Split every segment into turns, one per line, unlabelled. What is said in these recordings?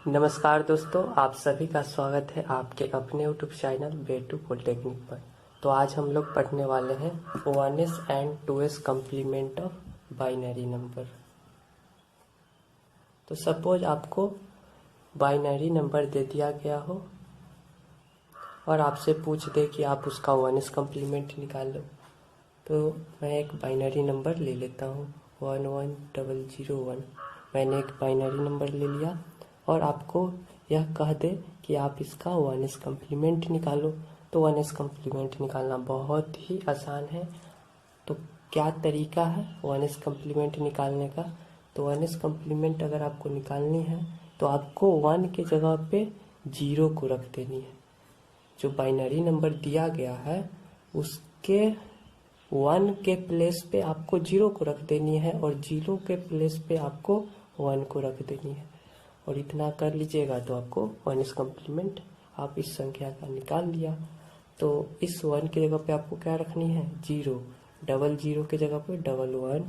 नमस्कार दोस्तों, आप सभी का स्वागत है आपके अपने यूट्यूब चैनल बेटू पॉलिटेक्निक पर। तो आज हम लोग पढ़ने वाले हैं 1s and 2s complement of binary number. तो सपोज आपको बाइनरी नंबर दे दिया गया हो और आपसे पूछ दे कि आप उसका 1s कम्प्लीमेंट निकाल लो। तो मैं एक बाइनरी नंबर ले लेता हूँ 11001। मैंने एक बाइनरी नंबर ले लिया और आपको यह कह दे कि आप इसका 1s कम्प्लीमेंट निकालो। तो 1s कम्प्लीमेंट निकालना बहुत ही आसान है। तो क्या तरीका है 1s कम्प्लीमेंट निकालने का? तो 1s कम्प्लीमेंट अगर आपको निकालनी है तो आपको 1 के जगह पे 0 को रख देनी है। जो बाइनरी नंबर दिया गया है उसके 1 के प्लेस पे आपको 0 को रख देनी है और 0 के प्लेस पे आपको 1 को रख देनी है। और इतना कर लीजिएगा तो आपको 1s कम्प्लीमेंट आप इस संख्या का निकाल लिया। तो इस 1 की जगह पे आपको क्या रखनी है? 0। डबल 0 के जगह पे डबल 1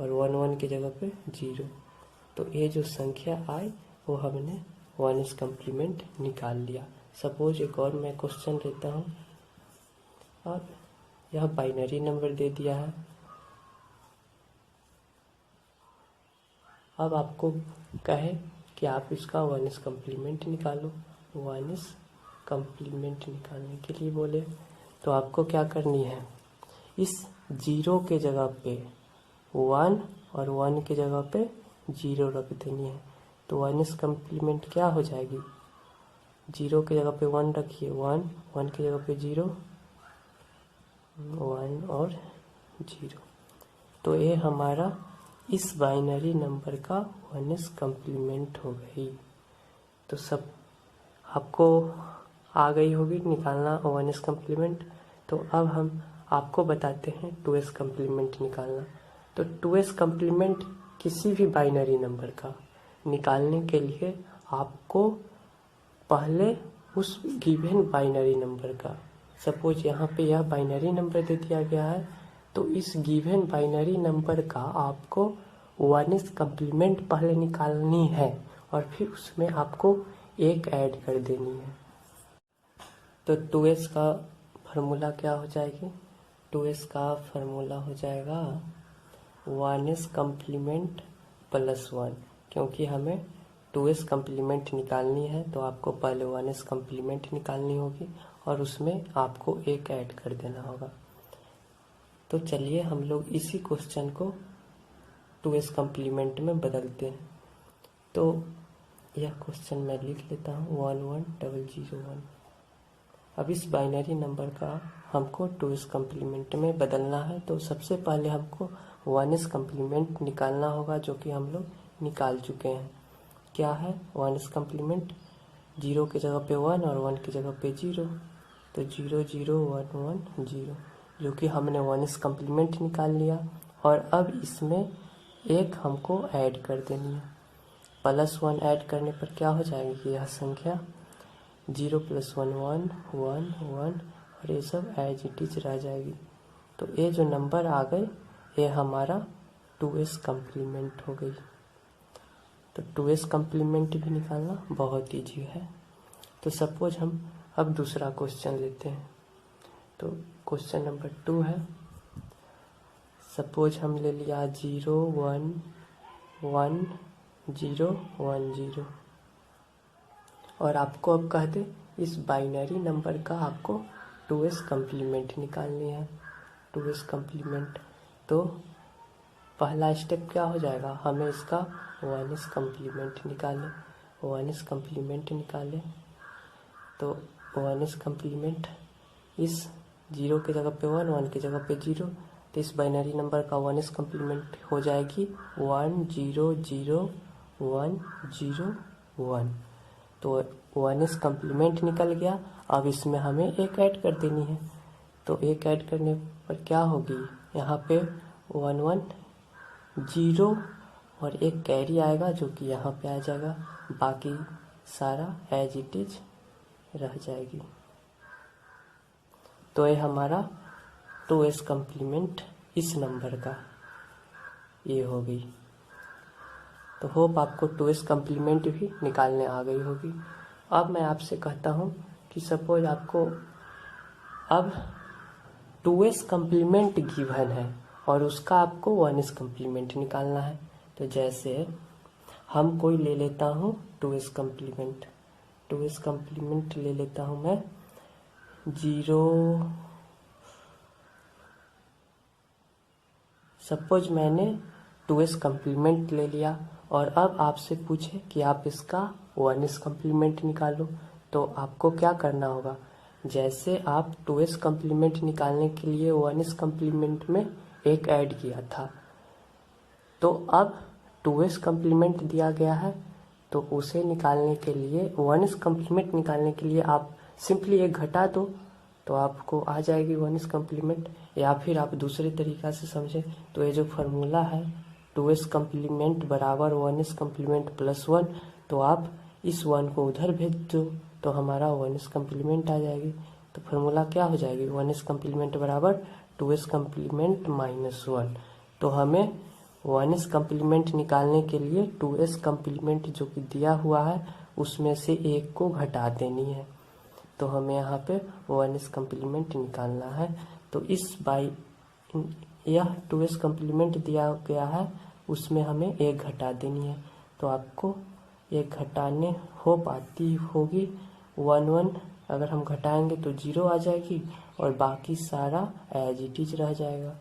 और 1 1 की जगह पे 0। तो ये जो संख्या आई वो हमने 1s कम्प्लीमेंट निकाल लिया। सपोज एक और मैं क्वेश्चन लेता हूँ। अब यह बाइनरी नंबर दे दिया है। अब आपको कहे कि आप इसका 1s कम्प्लीमेंट निकालो। 1s कम्प्लीमेंट निकालने के लिए बोले तो आपको क्या करनी है? इस 0 के जगह पे 1 और 1 के जगह पे 0 रख देनी है। तो 1s कम्प्लीमेंट क्या हो जाएगी? 0 के जगह पे 1 रखिए, 1 1 की जगह पे 0 1 और 0। तो ये हमारा इस बाइनरी नंबर का 1s कम्प्लीमेंट हो गई। तो सब आपको आ गई होगी निकालना 1s कम्प्लीमेंट। तो अब हम आपको बताते हैं 2s कम्प्लीमेंट निकालना। तो 2s कम्प्लीमेंट किसी भी बाइनरी नंबर का निकालने के लिए आपको पहले उस गिवन बाइनरी नंबर का, सपोज यहाँ पे यह बाइनरी नंबर दे दिया गया है, तो इस गिवन बाइनरी नंबर का आपको 1s कम्प्लीमेंट पहले निकालनी है और फिर उसमें आपको एक ऐड कर देनी है। तो 2s का फार्मूला क्या हो जाएगी? 2s का फार्मूला हो जाएगा 1s कम्प्लीमेंट प्लस 1। क्योंकि हमें 2s कम्प्लीमेंट निकालनी है तो आपको पहले 1s कम्प्लीमेंट निकालनी होगी और उसमें आपको एक ऐड कर देना होगा। तो चलिए हम लोग इसी क्वेश्चन को 2s कम्प्लीमेंट में बदलते हैं। तो यह क्वेश्चन मैं लिख लेता हूँ 11001। अब इस बाइनरी नंबर का हमको 2s कम्प्लीमेंट में बदलना है। तो सबसे पहले हमको 1s कम्प्लीमेंट निकालना होगा, जो कि हम लोग निकाल चुके हैं। क्या है 1s कम्प्लीमेंट? 0 की जगह पे 1 और 1 की जगह पे 0। तो 0 0 1 1 0, जो कि हमने 1s कम्प्लीमेंट निकाल लिया। और अब इसमें एक हमको ऐड कर देनी है। प्लस 1 ऐड करने पर क्या हो जाएगी? यह संख्या 0 + 1 1 1 1 और ये सब एज इट इज रह जाएगी। तो ये जो नंबर आ गए ये हमारा 2s कम्प्लीमेंट हो गई। तो 2s कम्प्लीमेंट भी निकालना बहुत ईजी है। तो सपोज हम अब दूसरा क्वेश्चन लेते हैं। तो क्वेश्चन नंबर 2 है। सपोज हम ले लिया 0 1 1 0 1 0 और आपको अब कह दे इस बाइनरी नंबर का आपको 2s कम्प्लीमेंट निकालनी है। 2s कम्प्लीमेंट तो पहला स्टेप क्या हो जाएगा? हमें इसका 1s कम्प्लीमेंट निकालें। 1s कम्प्लीमेंट निकालें तो 1s कम्प्लीमेंट इस 0 की जगह पे 1 1 की जगह पे 0। तो इस बाइनरी नंबर का 1s कम्प्लीमेंट हो जाएगी 1 0 0 1 0 1। तो 1s कम्प्लीमेंट निकल गया। अब इसमें हमें एक ऐड कर देनी है। तो एक ऐड करने पर क्या होगी? यहाँ पे 1 1 0 और एक कैरी आएगा जो कि यहाँ पे आ जाएगा। बाकी सारा एज इट इज रह जाएगी। तो ये हमारा 2s कम्प्लीमेंट इस नंबर का ये हो गई। तो होप आपको 2s कम्प्लीमेंट भी निकालने आ गई होगी। अब मैं आपसे कहता हूँ कि सपोज आपको अब 2s कम्प्लीमेंट गिवन है और उसका आपको 1s कम्प्लीमेंट निकालना है। तो जैसे हम कोई ले लेता हूँ 2s कम्प्लीमेंट, 2s कम्प्लीमेंट ले लेता हूँ मैं 0। सपोज मैंने 2s कम्प्लीमेंट ले लिया और अब आपसे पूछे कि आप इसका 1s कम्प्लीमेंट निकालो, तो आपको क्या करना होगा। जैसे आप 2s कम्प्लीमेंट निकालने के लिए 1s कम्प्लीमेंट में एक ऐड किया था, तो अब 2s कम्प्लीमेंट दिया गया है, तो उसे निकालने के लिए 1s कम्प्लीमेंट निकालने के लिए आप सिंपली एक घटा दो तो आपको आ जाएगी 1s कम्प्लीमेंट। या फिर आप दूसरे तरीका से समझें तो ये जो फार्मूला है 2s कम्प्लीमेंट बराबर 1s कम्प्लीमेंट प्लस 1, तो आप इस 1 को उधर भेज दो तो हमारा 1s कम्प्लीमेंट आ जाएगी। तो फार्मूला क्या हो जाएगी 1s कम्प्लीमेंट बराबर 2s कम्प्लीमेंट माइनस 1। तो हमें 1s कम्प्लीमेंट निकालने के लिए 2s कम्प्लीमेंट जो कि दिया हुआ है उसमें से एक को घटा देनी है। तो हमें यहाँ पे 1s कम्प्लीमेंट निकालना है। तो इस यह 2s कम्प्लीमेंट दिया गया है उसमें हमें एक घटा देनी है। तो आपको एक घटाने हो पाती होगी 1 अगर हम घटाएंगे तो 0 आ जाएगी और बाकी सारा एज इट इज रह जाएगा।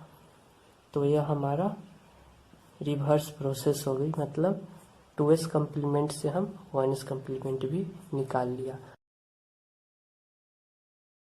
तो यह हमारा रिवर्स प्रोसेस हो गई, मतलब 2s कम्प्लीमेंट से हम 1s कम्प्लीमेंट भी निकाल लिया।